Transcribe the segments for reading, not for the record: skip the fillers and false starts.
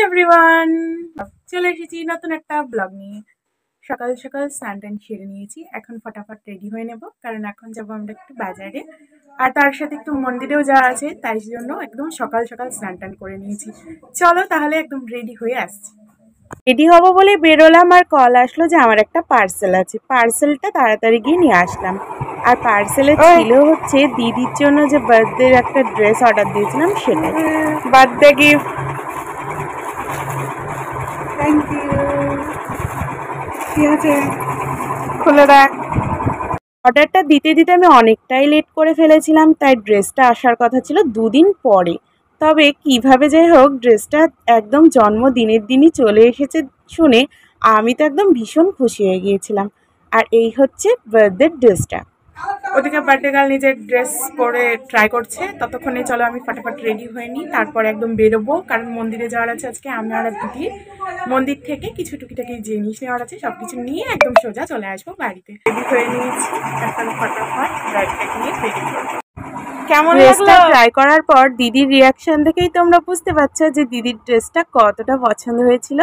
Everyone, চলে এসেছি নতুন একটা ব্লগ নিয়ে। সকাল সকাল স্নান টান সেরে নিয়েছি, এখন ফটাফট রেডি হয়ে নেব, কারণ এখন যাবো আমরা একটু বাজারে, আর তার সাথে একটু মন্দিরেও যাওয়া আছে, তাই জন্য একদম সকাল সকাল স্নান টান করে নিয়েছি। চলো তাহলে একদম রেডি হয়ে আসছি। রেডি হবো বলে বেরোলাম, আর কল আসলো যে আমার একটা পার্সেল আছে। পার্সেলটা তাড়াতাড়ি গিয়ে নিয়ে আসলাম। আর পার্সেলে ছিল হচ্ছে দিদির জন্য যে বার্থডের একটা ড্রেস অর্ডার দিয়েছিলাম, সেটাই বার্থডে গিফট। Thank you. ঠিক আছে, খুলে রাখ। অর্ডারটা দিতে দিতে আমি অনেকটাই লেট করে ফেলেছিলাম, তাই ড্রেসটা আসার কথা ছিল দুদিন পরে। তবে কিভাবে যাই হোক, ড্রেসটা একদম জন্মদিনের দিনই চলে এসেছে শুনে আমি তো একদম ভীষণ খুশি হয়ে গিয়েছিলাম। আর এই হচ্ছে বার্থডে ড্রেসটা। ওদিকে বার্থডে গার্ল নিজের ড্রেস পরে ট্রাই করছে, ততক্ষণে চলো আমি ফটাফট রেডি হয়ে নিই, তারপর একদম বেরোবো, কারণ মন্দিরে যাওয়ার আছে আজকে। আমি আর দিদি মন্দির থেকে কিছু টুকিটাকি জিনিস নেওয়ার আছে, সব কিছু নিয়ে একদম সোজা চলে আসবো বাড়িতে। রেডি হয়ে নিয়েছি, এখন ফটাফট গাড়িটাকে নিয়ে বেরিয়ে পড়বো। কেমন ড্রেসটা ট্রাই করার পর দিদির রিয়াকশন দেখেই তোমরা বুঝতে পারছো যে দিদির ড্রেসটা কতটা পছন্দ হয়েছিল।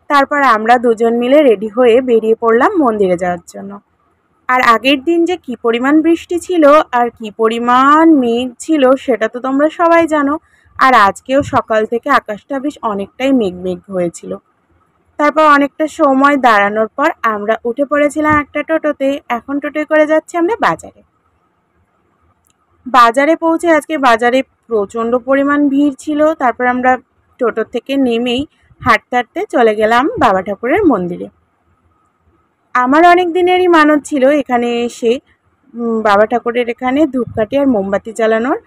তারপর আমরা দুজন মিলে রেডি হয়ে বেরিয়ে পড়লাম মন্দিরে যাওয়ার জন্য। আর আগের দিন যে কি পরিমাণ বৃষ্টি ছিল আর কি পরিমাণ মেঘ ছিল সেটা তো তোমরা সবাই জানো। আর আজকেও সকাল থেকে আকাশটা বেশ অনেকটাই মেঘ মেঘ হয়েছিল। তারপর অনেকটা সময় দাঁড়ানোর পর আমরা উঠে পড়েছিলাম একটা টোটোতে। এখন টোটোয় করে যাচ্ছি আমরা বাজারে। বাজারে পৌঁছে আজকে বাজারে প্রচণ্ড পরিমাণ ভিড় ছিল। তারপর আমরা টোটো থেকে নেমেই হাঁটতে হাঁটতে চলে গেলাম বাবা ঠাকুরের মন্দিরে। আমার অনেক দিনেরই মানত ছিল এখানে এসে বাবা ঠাকুরের এখানে ধূপকাঠি আর মোমবাতি জ্বালানোর।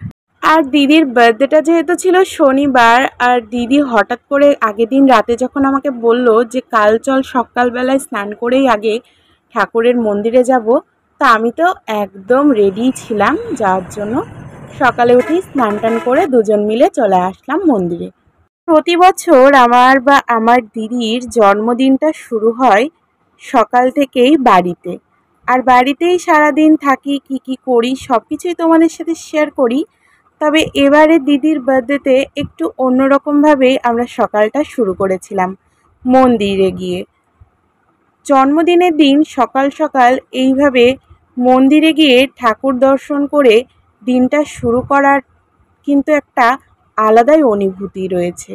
আর দিদির বার্থডেটা যেহেতু ছিল শনিবার, আর দিদি হঠাৎ করে আগের দিন রাতে যখন আমাকে বলল যে কাল চল সকালবেলায় স্নান করেই আগে ঠাকুরের মন্দিরে যাব, তা আমি তো একদম রেডি ছিলাম যাওয়ার জন্য। সকালে উঠেই স্নান টান করে দুজন মিলে চলে আসলাম মন্দিরে। প্রতি বছর আমার বা আমার দিদির জন্মদিনটা শুরু হয় সকাল থেকেই বাড়িতে। আর বাড়িতেই সারাদিন থাকি, কি করি সব কিছুই তোমাদের সাথে শেয়ার করি। তবে এবারে দিদির বার্থডেতে একটু অন্যরকমভাবে আমরা সকালটা শুরু করেছিলাম মন্দিরে গিয়ে। জন্মদিনের দিন সকাল সকাল এইভাবে মন্দিরে গিয়ে ঠাকুর দর্শন করে দিনটা শুরু করার কিন্তু একটা আলাদাই অনুভূতি রয়েছে।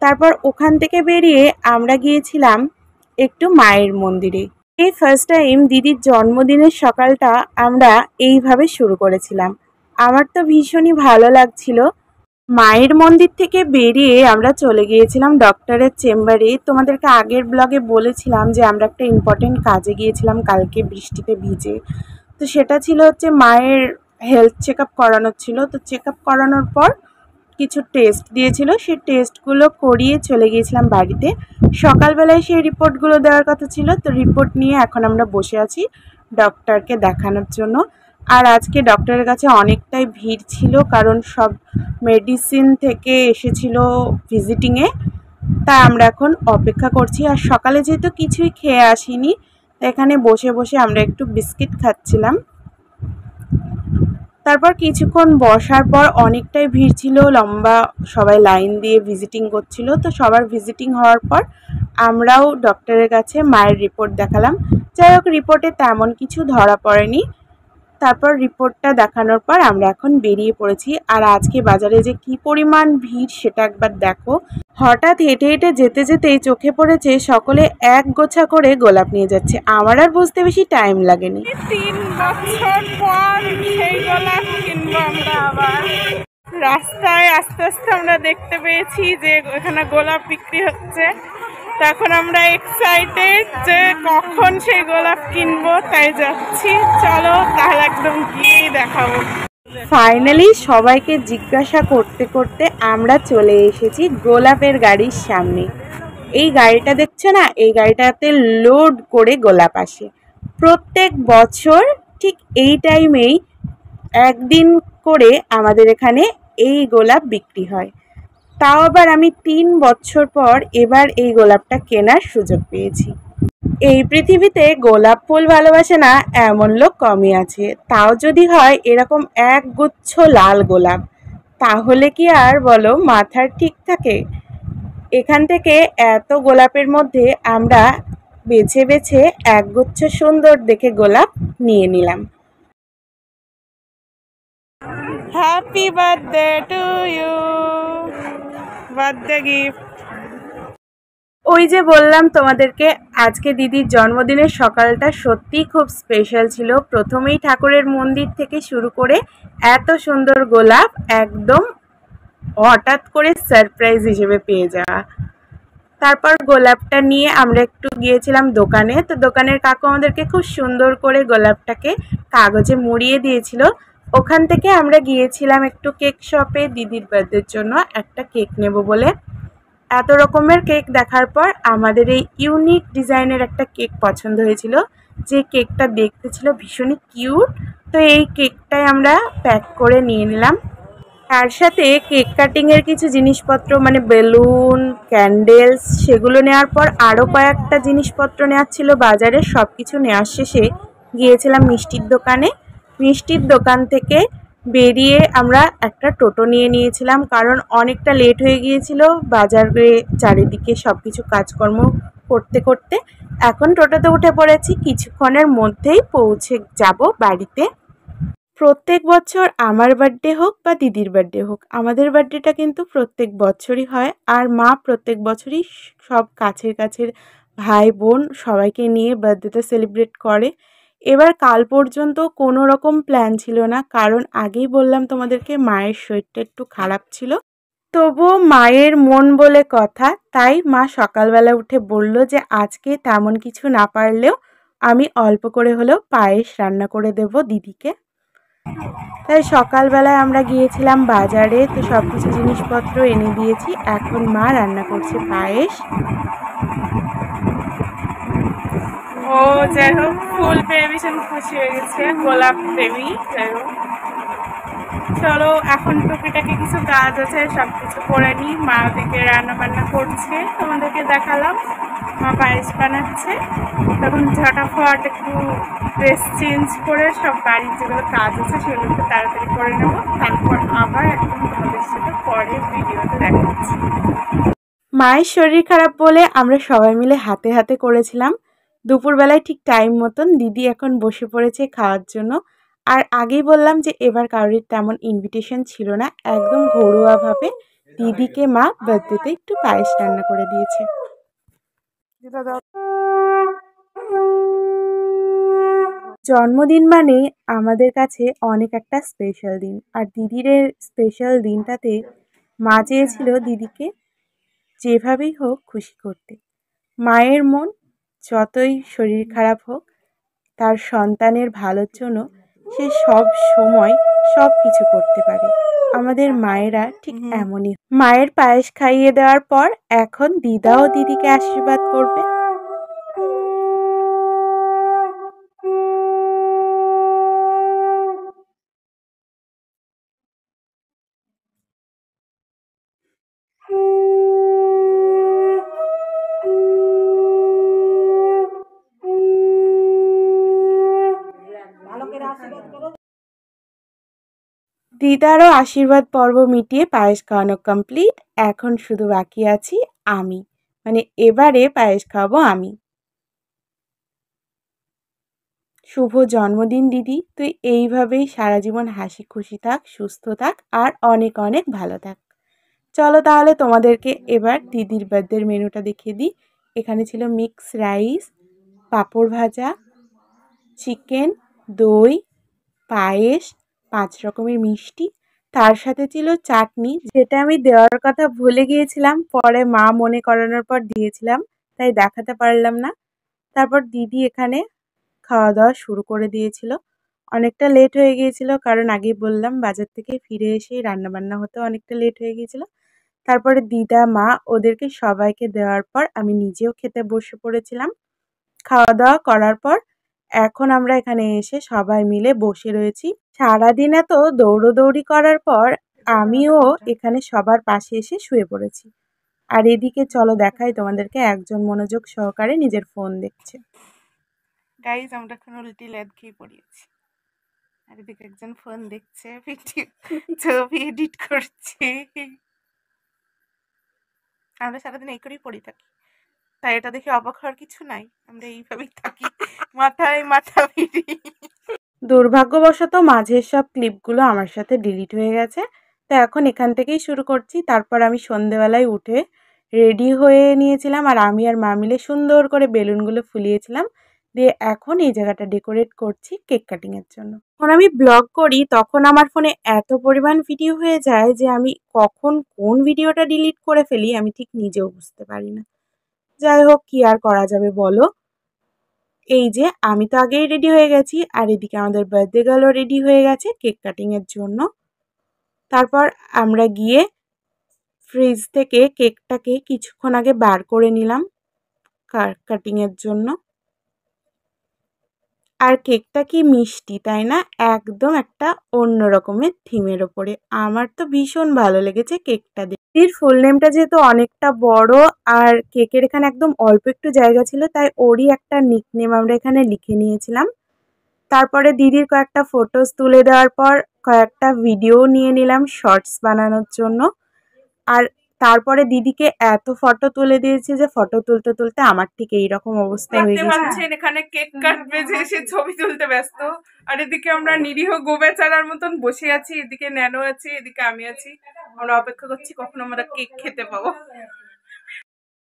তারপর ওখান থেকে বেরিয়ে আমরা গিয়েছিলাম একটু মায়ের মন্দিরে। এই ফার্স্ট টাইম দিদির জন্মদিনের সকালটা আমরা এইভাবে শুরু করেছিলাম। আমার তো ভীষণই ভালো লাগছিল। মায়ের মন্দির থেকে বেরিয়ে আমরা চলে গিয়েছিলাম ডক্টরের চেম্বারে। তোমাদেরকে আগের ব্লগে বলেছিলাম যে আমরা একটা ইম্পর্টেন্ট কাজে গিয়েছিলাম কালকে বৃষ্টিতে ভিজে। তো সেটা ছিল হচ্ছে মায়ের হেলথ চেক আপ করানোর ছিল। তো চেক আপ করানোর পর কিছু টেস্ট দিয়েছিল, সেই টেস্টগুলো করিয়ে চলে গিয়েছিলাম বাড়িতে। সকালবেলায় সেই রিপোর্টগুলো দেওয়ার কথা ছিল, তো রিপোর্ট নিয়ে এখন আমরা বসে আছি ডক্টরকে দেখানোর জন্য। আর আজকে ডক্টরের কাছে অনেকটাই ভিড় ছিল, কারণ সব মেডিসিন থেকে এসেছিল ভিজিটিংয়ে। তাই আমরা এখন অপেক্ষা করছি। আর সকালে যেহেতু কিছুই খেয়ে আসিনি, এখানে বসে বসে আমরা একটু বিস্কিট খাচ্ছিলাম। তারপর কিছুক্ষণ বসার পর অনেকটাই ভিড় ছিল, লম্বা সবাই লাইন দিয়ে ভিজিটিং করছিল। তো সবার ভিজিটিং হওয়ার পর আমরাও ডক্টরের কাছে মায়ের রিপোর্ট দেখালাম। যাই হোক, রিপোর্টে তেমন কিছু ধরা পড়েনি। তারপর রিপোর্টটা দেখানোর পর আমরা এখন বেরিয়ে পড়েছি। আর আজকে বাজারে যে কি পরিমাণ ভিড় সেটা একবার দেখো। হঠাৎ হেঁটে হেঁটে যেতে যেতেই চোখে পড়েছে সকলে এক গোছা করে গোলাপ নিয়ে যাচ্ছে। আমার আর বুঝতে বেশি টাইম লাগেনি। 3 বছর পর সেই গোলাপ কিনবো আমরা আবার। রাস্তায় আস্তে আস্তে আমরা দেখতে পেয়েছি যে এখানে গোলাপ বিক্রি হচ্ছে। তখন আমরা এক্সাইটেড যে কখন সেই গোলাপ কিনবো, তাই যাচ্ছি। চলো তাহলে একদম গিয়েই দেখাবো। ফাইনালি সবাইকে জিজ্ঞাসা করতে করতে আমরা চলে এসেছি গোলাপের গাড়ির সামনে। এই গাড়িটা দেখছো না, এই গাড়িটাতে লোড করে গোলাপ আসে প্রত্যেক বছর। ঠিক এই টাইমেই একদিন করে আমাদের এখানে এই গোলাপ বিক্রি হয়। তাও আবার আমি 3 বছর পর এবার এই গোলাপটা কেনার সুযোগ পেয়েছি। এই পৃথিবীতে গোলাপ ফুল ভালোবাসে না এমন লোক কমই আছে। তাও যদি হয় এরকম এক গুচ্ছ লাল গোলাপ, তাহলে কি আর বলো মাথার ঠিক থাকে। এখান থেকে এত গোলাপের মধ্যে আমরা বেছে বেছে একগুচ্ছ সুন্দর দেখে গোলাপ নিয়ে নিলাম। Happy birthday to you, birthday gift. ওই যে বললাম তোমাদেরকে আজকে দিদির জন্মদিনের সকালটা সত্যিই খুব স্পেশাল ছিল। প্রথমেই ঠাকুরের মন্দির থেকে শুরু করে এত সুন্দর গোলাপ একদম হঠাৎ করে সারপ্রাইজ হিসেবে পেয়ে যাওয়া। তারপর গোলাপটা নিয়ে আমরা একটু গিয়েছিলাম দোকানে, তো দোকানের কাকু আমাদেরকে খুব সুন্দর করে গোলাপটাকে কাগজে মুড়িয়ে দিয়েছিল। ওখান থেকে আমরা গিয়েছিলাম একটু কেক শপে দিদির বার্থডের জন্য একটা কেক নেব বলে। এত রকমের কেক দেখার পর আমাদের এই ইউনিক ডিজাইনের একটা কেক পছন্দ হয়েছিল, যে কেকটা দেখতে ছিল ভীষণই কিউট। তো এই কেকটাই আমরা প্যাক করে নিয়ে নিলাম। তার সাথে কেক কাটিংয়ের কিছু জিনিসপত্র মানে বেলুন, ক্যান্ডেলস, সেগুলো নেওয়ার পর আরও কয়েকটা জিনিসপত্র নেওয়ার ছিল বাজারে। সব কিছু নেওয়ার শেষে গিয়েছিলাম মিষ্টির দোকানে। মিষ্টির দোকান থেকে বেরিয়ে আমরা একটা টোটো নিয়ে নিয়েছিলাম, কারণ অনেকটা লেট হয়ে গিয়েছিল বাজারে চারিদিকে সব কিছু কাজকর্ম করতে করতে। এখন টোটোতে উঠে পড়েছি, কিছুক্ষণের মধ্যেই পৌঁছে যাব বাড়িতে। প্রত্যেক বছর আমার বার্থডে হোক বা দিদির বার্থডে হোক, আমাদের বার্থডেটা কিন্তু প্রত্যেক বছরই হয়। আর মা প্রত্যেক বছরই সব কাছের ভাই বোন সবাইকে নিয়ে বার্থডেটা সেলিব্রেট করে। এবার কাল পর্যন্ত কোনো রকম প্ল্যান ছিল না, কারণ আগেই বললাম তোমাদেরকে মায়ের শরীরটা একটু খারাপ ছিল। তবুও মায়ের মন বলে কথা, তাই মা সকালবেলা উঠে বলল যে আজকে তেমন কিছু না পারলেও আমি অল্প করে হলেও পায়েস রান্না করে দেব দিদিকে। তাই সকালবেলায় আমরা গিয়েছিলাম বাজারে, তো সব কিছু জিনিসপত্র এনে দিয়েছি। এখন মা রান্না করছে পায়েস। ও যাই হোক, ফুল পেয়ে ভীষণ খুশি হয়ে গেছে, গোলাপ প্রেমী। যাই হোক, চলো এখন টুকিটাকি কিছু কাজ আছে, সব কিছু করে নিই। মা ওদিকে রান্না বান্না করছে, তোমাদেরকে দেখালাম। মা পায়েস বানাচ্ছে, তখন ঝটাফট একটু ড্রেস চেঞ্জ করে সব বাড়ির যেগুলো কাজ আছে সেগুলো একটু তাড়াতাড়ি করে নেব। তারপর আবার একদম তোমাদের সাথে পরে ভিডিওতে দেখাচ্ছি। মায়ের শরীর খারাপ বলে আমরা সবাই মিলে হাতে হাতে করেছিলাম। দুপুরবেলায় ঠিক টাইম মতন দিদি এখন বসে পড়েছে খাওয়ার জন্য। আর আগেই বললাম যে এবার কারোর তেমন ইনভিটেশন ছিল না, একদম ঘরোয়াভাবে দিদিকে মা বার্থডেতে একটু পায়েস রান্না করে দিয়েছে। জন্মদিন মানে আমাদের কাছে অনেক একটা স্পেশাল দিন, আর দিদির স্পেশাল দিনটাতে মা চেয়েছিল দিদিকে যেভাবেই হোক খুশি করতে। মায়ের মন যতই শরীর খারাপ হোক, তার সন্তানের ভালোর জন্য সে সব সময় সব কিছু করতে পারে। আমাদের মায়েরা ঠিক এমনই। মায়ের পায়েস খাইয়ে দেওয়ার পর এখন দিদাও দিদিকে আশীর্বাদ করবে। দিদারও আশীর্বাদ পর্ব মিটিয়ে পায়েস খাওয়ানো কমপ্লিট। এখন শুধু বাকি আছি আমি, মানে এবারে পায়েস খাওয়াবো আমি। শুভ জন্মদিন দিদি, তুই এইভাবেই সারা জীবন হাসি খুশি থাক, সুস্থ থাক, আর অনেক অনেক ভালো থাক। চলো তাহলে তোমাদেরকে এবার দিদির বার্থডের মেনুটা দেখিয়ে দিই। এখানে ছিল মিক্স রাইস, পাঁপড় ভাজা, চিকেন, দই, পায়েস, 5 রকমের মিষ্টি, তার সাথে ছিল চাটনি, যেটা আমি দেওয়ার কথা ভুলে গিয়েছিলাম, পরে মা মনে করানোর পর দিয়েছিলাম, তাই দেখাতে পারলাম না। তারপর দিদি এখানে খাওয়া দাওয়া শুরু করে দিয়েছিল। অনেকটা লেট হয়ে গিয়েছিল, কারণ আগেই বললাম বাজার থেকে ফিরে এসে রান্নাবান্না হতে অনেকটা লেট হয়ে গিয়েছিল। তারপরে দিদা, মা ওদেরকে সবাইকে দেওয়ার পর আমি নিজেও খেতে বসে পড়েছিলাম। খাওয়া দাওয়া করার পর এখন আমরা এখানে এসে সবাই মিলে বসে রয়েছি। সারাদিন এত দৌড়োদৌড়ি করার পর আমিও এখানে সবার পাশে এসে শুয়ে পড়েছি। আর এদিকে চলো দেখাই তোমাদেরকে, একজন মনোযোগ সহকারে নিজের ফোন দেখছে। গাইজ, আমরা এখন উল্টি লেদ খেয়ে পড়িয়েছি, আর এদিকে একজন ফোন দেখছে, ভিডিও ছবি এডিট করছে। আমরা সারাদিন এই করেই পড়ে থাকি, তাই এটা দেখে অবাক হওয়ার কিছু নাই, আমরা এইভাবেই থাকি মাথায় মাথা ভিড়ি। দুর্ভাগ্যবশত মাঝের সব ক্লিপগুলো আমার সাথে ডিলিট হয়ে গেছে, তো এখন এখান থেকেই শুরু করছি। তারপর আমি সন্ধেবেলায় উঠে রেডি হয়ে নিয়েছিলাম, আর আমি আর মা মিলে সুন্দর করে বেলুনগুলো ফুলিয়েছিলাম, দিয়ে এখন এই জায়গাটা ডেকোরেট করছি কেক কাটিংয়ের জন্য। যখন আমি ব্লগ করি তখন আমার ফোনে এত পরিমাণ ভিডিও হয়ে যায় যে আমি কখন কোন ভিডিওটা ডিলিট করে ফেলি আমি ঠিক নিজেও বুঝতে পারি না। যাই হোক, কি আর করা যাবে বলো। এই যে আমি তো আগেই রেডি হয়ে গেছি, আর এদিকে আমাদের বার্থডে গার্লও রেডি হয়ে গেছে কেক কাটিংয়ের জন্য। তারপর আমরা গিয়ে ফ্রিজ থেকে কেকটাকে কিছুক্ষণ আগে বার করে নিলাম কাটিংয়ের জন্য। আর কেকটা কি মিষ্টি, তাই না? একদম একটা অন্য রকমের থিমের ওপরে। আমার তো ভীষণ ভালো লেগেছে কেকটা দেখে। এর ফুল নেমটা যেহেতু অনেকটা বড় আর কেকের এখানে একদম অল্প একটু জায়গা ছিল, তাই ওরই একটা নিকনেম আমরা এখানে লিখে নিয়েছিলাম। তারপরে দিদির কয়েকটা ফটোস তুলে দেওয়ার পর কয়েকটা ভিডিও নিয়ে নিলাম শর্টস বানানোর জন্য। আর তারপরে দিদিকে এত ফটো তুলে দিয়েছে যে ফটো তুলতে তুলতে আমার ঠিক এইরকম অবস্থা হয়ে গেছে। এখানে কেক কাটবে যে সে ছবি তুলতে ব্যস্ত, আর এদিকে আমরা নিরীহ গোবেচারার মতন বসে আছি, এদিকে ন্যানো আছে, এদিকে আমি আছি। আমরা অপেক্ষা করছি কখন আমরা কেক খেতে পাবো।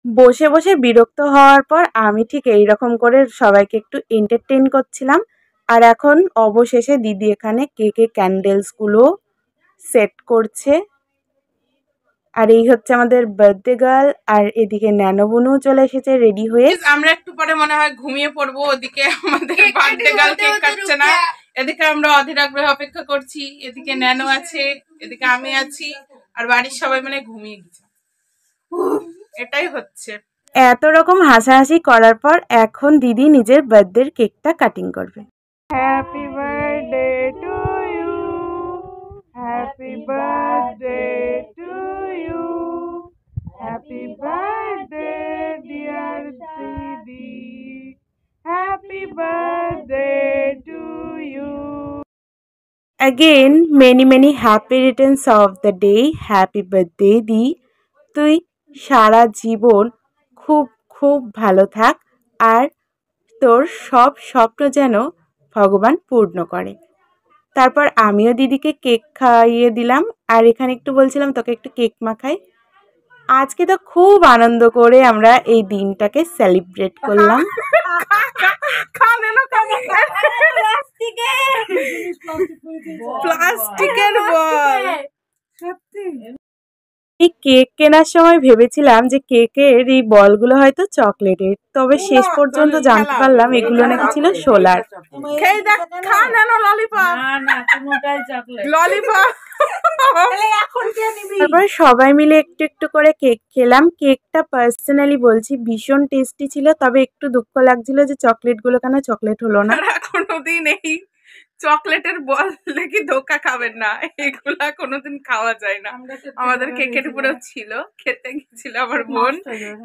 বসে বসে বিরক্ত হওয়ার পর আমি ঠিক এইরকম করে সবাইকে একটু এন্টারটেইন করছিলাম। আর এখন অবশেষে দিদি এখানে কেকে ক্যান্ডেলসগুলো সেট করছে। আর এই হচ্ছে আমাদের বার্থডে গার্ল, আর এদিকে ন্যানো বোনও চলে এসেছে রেডি হয়ে। আমরা একটু পরে মনে হয় ঘুমিয়ে পড়বো, ওদিকে আমাদের বার্থডে গার্ল কেক কাটছে না, এদিকে আমরা অধীর আগ্রহে অপেক্ষা করছি, এদিকে ন্যানো আছে, এদিকে আমি আছি, আর বাড়ির সবাই মানে ঘুমিয়ে গেছে। এটাই হচ্ছে। এত রকম হাসাহাসি করার পর এখন দিদি নিজের বার্থডের কেকটা কাটিং করবে। Happy birthday to you, happy birthday to you, happy birthday dear didi, happy birthday to you. Again, many many happy returns of the day. Happy birthday দি, তুই সারা জীবন খুব খুব ভালো থাক, আর তোর সব স্বপ্ন যেন ভগবান পূর্ণ করে। তারপর আমিও দিদিকে কেক খাইয়ে দিলাম, আর এখানে একটু বলছিলাম তোকে একটু কেক মাখাই। আজকে তো খুব আনন্দ করে আমরা এই দিনটাকে সেলিব্রেট করলাম। প্লাস্টিকের বল। এই কেক কেনার সময় ভেবেছিলাম যে কেকের এই বলগুলো হয়তো চকলেটের, তবে শেষ পর্যন্ত জানতে পারলাম এগুলো নাকি ছিল সোলার। তারপরে সবাই মিলে একটু একটু করে কেক খেলাম। কেকটা পার্সোনালি বলছি ভীষণ টেস্টি ছিল, তবে একটু দুঃখ লাগছিল যে চকলেটগুলো কেন চকলেট হলো না। কোনোদিন এই চকলেটের বল দেখি ধোকা খাবেন না, এগুলা কোনোদিন খাওয়া যায় না। আমাদের কেকের উপরেও ছিল, খেতে গিয়েছিল আমার বোন,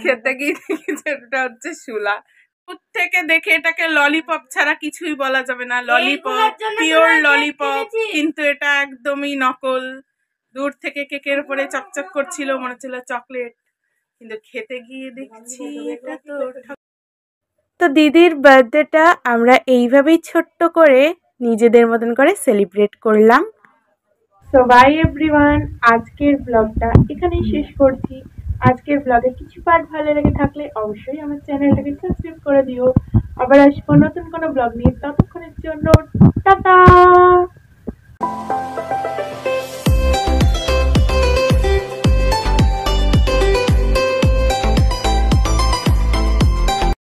খেতে গিয়ে দেখেছে এটা হচ্ছে শুলা। থেকে দেখে এটাকে ললিপপ ছাড়া কিছুই বলা যাবে না, ললিপপ, পিওর ললিপপ, কিন্তু এটা একদমই নকল। দূর থেকে কেকের উপরে চকচক করছিল, মনে হচ্ছিল চকলেট, কিন্তু খেতে গিয়ে দেখছি এটা তো দিদির বার্থডেটা আমরা এইভাবেই ছোট্ট করে নিজেদের মতন করে সেলিব্রেট করলাম। সো বাই এভরিওয়ান, আজকের ব্লগটা এখানেই শেষ করছি। আজকের ব্লগে কিছু পার্ট ভালো লেগে থাকলে অবশ্যই আমার চ্যানেলটাকে সাবস্ক্রাইব করে দিও। আবার আসবো নতুন কোনো ব্লগ নিয়ে, ততক্ষণের জন্য টাটা।